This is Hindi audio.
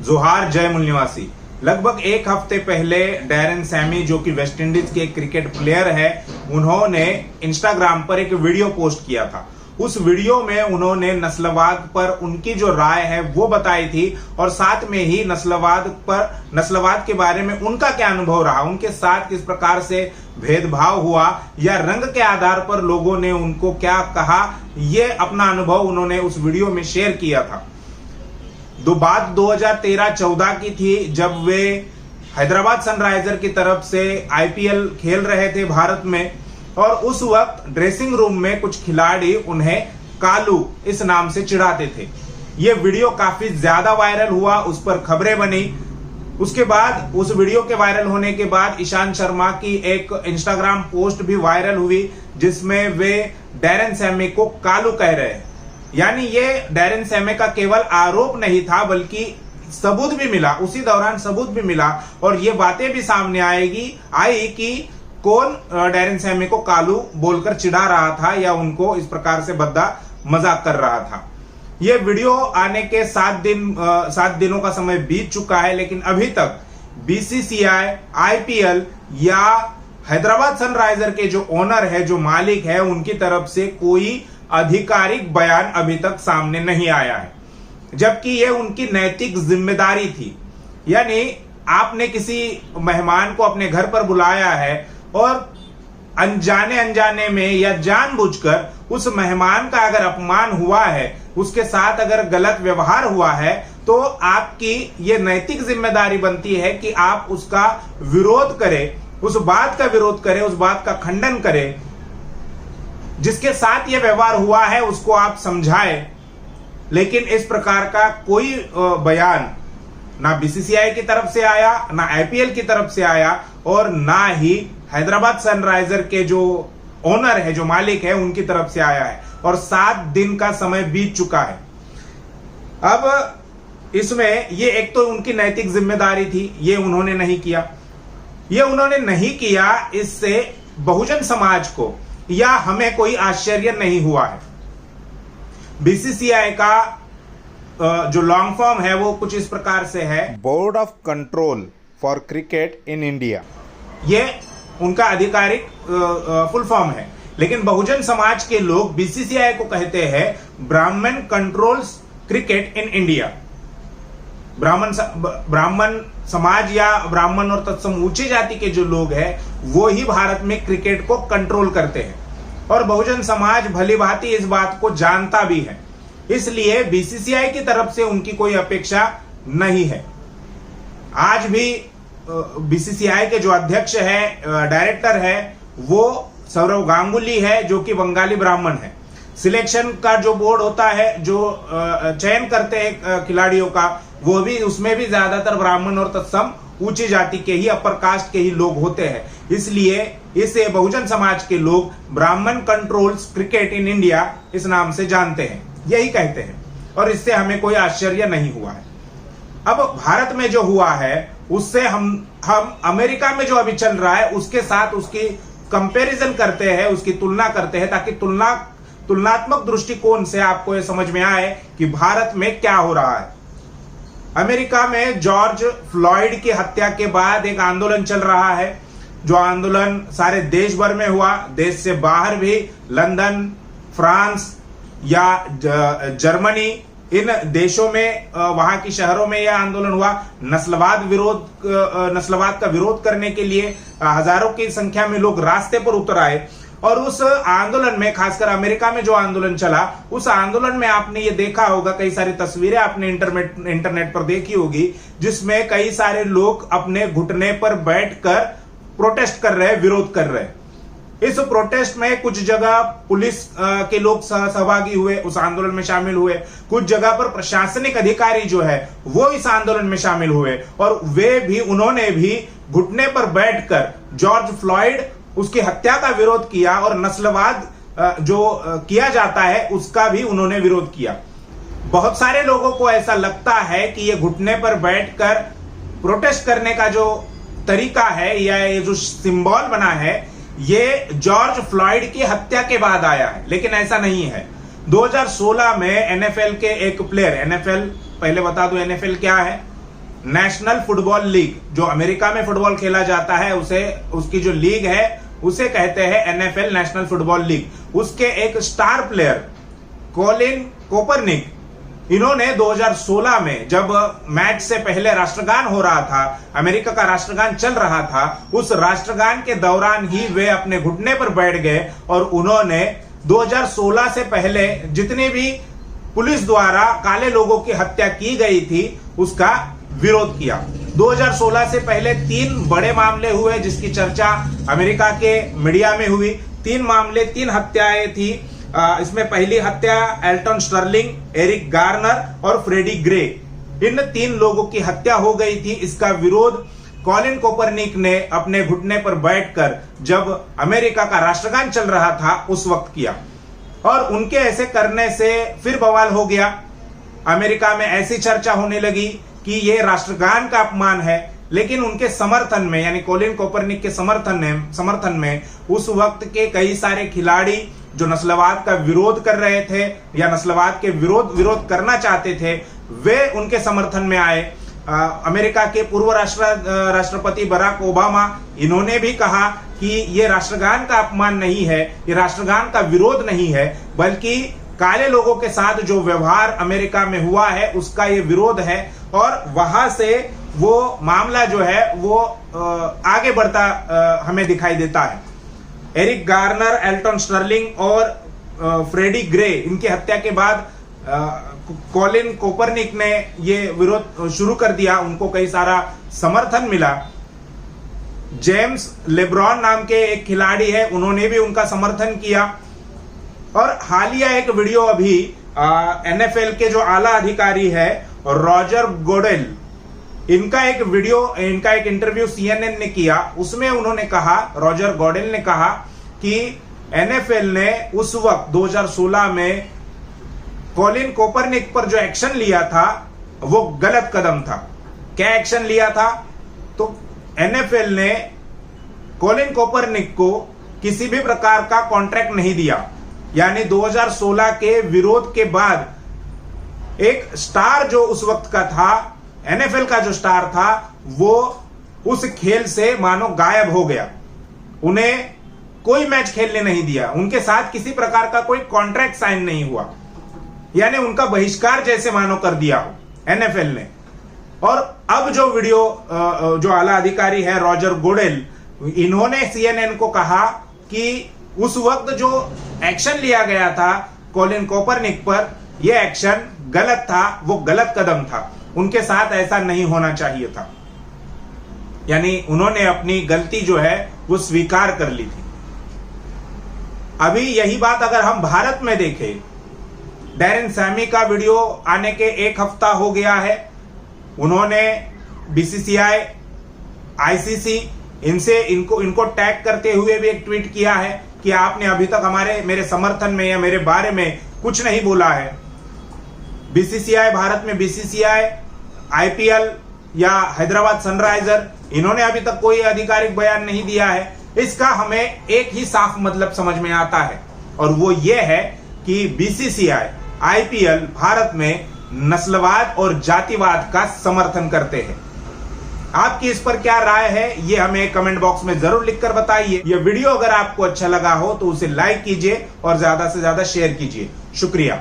जोहार जयमुल निवासी। लगभग एक हफ्ते पहले डैरेन सैमी, जो कि वेस्ट इंडीज के क्रिकेट प्लेयर है, उन्होंने इंस्टाग्राम पर एक वीडियो पोस्ट किया था। उस वीडियो में उन्होंने नस्लवाद पर उनकी जो राय है वो बताई थी और साथ में ही नस्लवाद के बारे में उनका क्या अनुभव रहा, उनके साथ किस प्रकार से भेदभाव हुआ या रंग के आधार पर लोगों ने उनको क्या कहा, ये अपना अनुभव उन्होंने उस वीडियो में शेयर किया था। बात 2013-14 की थी, जब वे हैदराबाद सनराइजर की तरफ से आईपीएल खेल रहे थे भारत में, और उस वक्त ड्रेसिंग रूम में कुछ खिलाड़ी उन्हें कालू इस नाम से चिढ़ाते थे। यह वीडियो काफी ज्यादा वायरल हुआ, उस पर खबरें बनी। उसके बाद उस वीडियो के वायरल होने के बाद ईशांत शर्मा की एक इंस्टाग्राम पोस्ट भी वायरल हुई, जिसमें वे डैरेन सैमी को कालू कह रहे हैं। यानी ये डैरेन सैमी का केवल आरोप नहीं था, बल्कि सबूत भी मिला, उसी दौरान सबूत भी मिला और ये बातें भी सामने आई कि कौन डैरेन सैमी को कालू बोलकर चिढ़ा रहा था या उनको इस प्रकार से भद्दा मजाक कर रहा था। यह वीडियो आने के 7 दिनों का समय बीत चुका है, लेकिन अभी तक बीसीसीआई, आईपीएल या हैदराबाद सनराइजर के जो ओनर है, जो मालिक है, उनकी तरफ से कोई आधिकारिक बयान अभी तक सामने नहीं आया है, जबकि यह उनकी नैतिक जिम्मेदारी थी। यानी आपने किसी मेहमान को अपने घर पर बुलाया है और अनजाने में या जानबूझकर उस मेहमान का अगर अपमान हुआ है, उसके साथ अगर गलत व्यवहार हुआ है, तो आपकी ये नैतिक जिम्मेदारी बनती है कि आप उसका विरोध करें, उस बात का विरोध करें, उस बात का खंडन करें। जिसके साथ ये व्यवहार हुआ है उसको आप समझाएं। लेकिन इस प्रकार का कोई बयान ना बीसीसीआई की तरफ से आया, ना आईपीएल की तरफ से आया और ना ही हैदराबाद सनराइजर के जो ओनर है, जो मालिक है, उनकी तरफ से आया है। और 7 दिन का समय बीत चुका है। अब इसमें ये एक तो उनकी नैतिक जिम्मेदारी थी, ये उन्होंने नहीं किया। ये उन्होंने नहीं किया, इससे बहुजन समाज को या हमें कोई आश्चर्य नहीं हुआ है। बीसीसीआई का जो लॉन्ग फॉर्म है वो कुछ इस प्रकार से है, board of control for cricket in India. ये उनका आधिकारिक फुल फॉर्म है, लेकिन बहुजन समाज के लोग बीसीसीआई को कहते हैं ब्राह्मण कंट्रोल्स क्रिकेट इन इंडिया। ब्राह्मण समाज या ब्राह्मण और तत्सम ऊंची जाति के जो लोग हैं, वो ही भारत में क्रिकेट को कंट्रोल करते हैं और बहुजन समाज भली भांति इस बात को जानता भी है। इसलिए बीसीसीआई की तरफ से उनकी कोई अपेक्षा नहीं है। आज भी बीसीसीआई के जो अध्यक्ष है, डायरेक्टर है, वो सौरव गांगुली है, जो कि बंगाली ब्राह्मण है। सिलेक्शन का जो बोर्ड होता है, जो चयन करते हैं खिलाड़ियों का, वो भी, उसमें भी ज्यादातर ब्राह्मण और तत्सम ऊंची जाति के ही, अपर कास्ट के ही लोग होते हैं। इसलिए इसे बहुजन समाज के लोग ब्राह्मण कंट्रोल्स क्रिकेट इन इंडिया इस नाम से जानते हैं, यही कहते हैं, और इससे हमें कोई आश्चर्य नहीं हुआ है। अब भारत में जो हुआ है उससे हम अमेरिका में जो अभी चल रहा है उसके साथ उसकी कंपैरिजन करते हैं, उसकी तुलना करते हैं, ताकि तुलनात्मक दृष्टिकोण से आपको यह समझ में आए कि भारत में क्या हो रहा है। अमेरिका में जॉर्ज फ्लॉयड की हत्या के बाद एक आंदोलन चल रहा है, जो आंदोलन सारे देश भर में हुआ, देश से बाहर भी, लंदन, फ्रांस या जर्मनी, इन देशों में, वहां की शहरों में यह आंदोलन हुआ। नस्लवाद का विरोध करने के लिए हजारों की संख्या में लोग रास्ते पर उतर आए। और उस आंदोलन में, खासकर अमेरिका में जो आंदोलन चला, उस आंदोलन में आपने ये देखा होगा, कई सारी तस्वीरें आपने इंटरनेट पर देखी होगी, जिसमें कई सारे लोग अपने घुटने पर बैठकर प्रोटेस्ट कर रहे, विरोध कर रहे। इस प्रोटेस्ट में कुछ जगह पुलिस के लोग सहभागी हुए, उस आंदोलन में शामिल हुए। कुछ जगह पर प्रशासनिक अधिकारी जो है वो इस आंदोलन में शामिल हुए और उन्होंने भी घुटने पर बैठकर जॉर्ज फ्लॉयड, उसकी हत्या का विरोध किया और नस्लवाद जो किया जाता है उसका भी उन्होंने विरोध किया। बहुत सारे लोगों को ऐसा लगता है कि ये घुटने पर बैठकर प्रोटेस्ट करने का जो तरीका है या ये जो सिंबल बना है, ये जॉर्ज फ्लॉयड की हत्या के बाद आया है, लेकिन ऐसा नहीं है। 2016 में एनएफएल के एक प्लेयर, एनएफएल पहले बता दूं एनएफएल क्या है, नेशनल फुटबॉल लीग, जो अमेरिका में फुटबॉल खेला जाता है उसे, उसकी जो लीग है उसे कहते हैं NFL नेशनल फुटबॉल लीग। उसके एक स्टार प्लेयर कॉलिन कोपरनिक, इन्होंने 2016 में जब मैच से पहले राष्ट्रगान हो रहा था, अमेरिका का राष्ट्रगान चल रहा था, उस राष्ट्रगान के दौरान ही वे अपने घुटने पर बैठ गए और उन्होंने 2016 से पहले जितने भी पुलिस द्वारा काले लोगों की हत्या की गई थी उसका विरोध किया। 2016 से पहले 3 बड़े मामले हुए जिसकी चर्चा अमेरिका के मीडिया में हुई। 3 मामले, 3 हत्याएं थी। इसमें पहली हत्या एल्टन स्टर्लिंग, एरिक गार्नर और फ्रेडी ग्रे, इन 3 लोगों की हत्या हो गई थी। इसका विरोध कॉलिन कोपरनिक ने अपने घुटने पर बैठकर जब अमेरिका का राष्ट्रगान चल रहा था उस वक्त किया, और उनके ऐसे करने से फिर बवाल हो गया। अमेरिका में ऐसी चर्चा होने लगी कि यह राष्ट्रगान का अपमान है, लेकिन उनके समर्थन में, यानी कॉलिन कोपरनिक के समर्थन में उस वक्त के कई सारे खिलाड़ी जो नस्लवाद का विरोध कर रहे थे या नस्लवाद के विरोध करना चाहते थे, वे उनके समर्थन में आए। अमेरिका के पूर्व राष्ट्रपति बराक ओबामा, इन्होंने भी कहा कि ये राष्ट्रगान का अपमान नहीं है, ये राष्ट्रगान का विरोध नहीं है, बल्कि काले लोगों के साथ जो व्यवहार अमेरिका में हुआ है उसका ये विरोध है। और वहां से वो मामला जो है वो आगे बढ़ता हमें दिखाई देता है। एरिक गार्नर, एल्टन स्टर्लिंग और फ्रेडी ग्रे, इनकी हत्या के बाद कॉलिन कोपरनिक ने ये विरोध शुरू कर दिया, उनको कई सारा समर्थन मिला। जेम्स लेब्रॉन नाम के एक खिलाड़ी है, उन्होंने भी उनका समर्थन किया। और हालिया एक वीडियो अभी NFL के जो आला अधिकारी है रॉजर गोडेल, इनका एक इंटरव्यू CNN ने किया। उसमें उन्होंने कहा, रॉजर गोडेल ने कहा कि NFL ने उस वक्त 2016 में कॉलिन कोपरनिक पर जो एक्शन लिया था वो गलत कदम था। क्या एक्शन लिया था? तो NFL ने कॉलिन कोपरनिक को किसी भी प्रकार का कॉन्ट्रैक्ट नहीं दिया, यानी 2016 के विरोध के बाद एक स्टार जो उस वक्त का था, NFL का जो स्टार था, वो उस खेल से मानो गायब हो गया। उन्हें कोई मैच खेलने नहीं दिया, उनके साथ किसी प्रकार का कोई कॉन्ट्रैक्ट साइन नहीं हुआ, यानी उनका बहिष्कार जैसे मानो कर दिया हो NFL ने। और अब जो वीडियो जो आला अधिकारी है रॉजर गोडेल, इन्होंने CNN को कहा कि उस वक्त जो एक्शन लिया गया था कॉलिन कोपरनिक पर, यह एक्शन गलत था, वो गलत कदम था, उनके साथ ऐसा नहीं होना चाहिए था। यानी उन्होंने अपनी गलती जो है वो स्वीकार कर ली थी। अभी यही बात अगर हम भारत में देखें, डैरेन सैमी का वीडियो आने के 1 हफ्ता हो गया है। उन्होंने BCCI, ICC इनको टैग करते हुए भी एक ट्वीट किया है कि आपने अभी तक मेरे समर्थन में या मेरे बारे में कुछ नहीं बोला है। BCCI, भारत में BCCI, IPL या हैदराबाद सनराइजर, इन्होंने अभी तक कोई आधिकारिक बयान नहीं दिया है। इसका हमें एक ही साफ मतलब समझ में आता है, और वो ये है कि BCCI, IPL भारत में नस्लवाद और जातिवाद का समर्थन करते हैं। आपकी इस पर क्या राय है, ये हमें कमेंट बॉक्स में जरूर लिखकर बताइए। यह वीडियो अगर आपको अच्छा लगा हो तो उसे लाइक कीजिए और ज्यादा से ज्यादा शेयर कीजिए। शुक्रिया।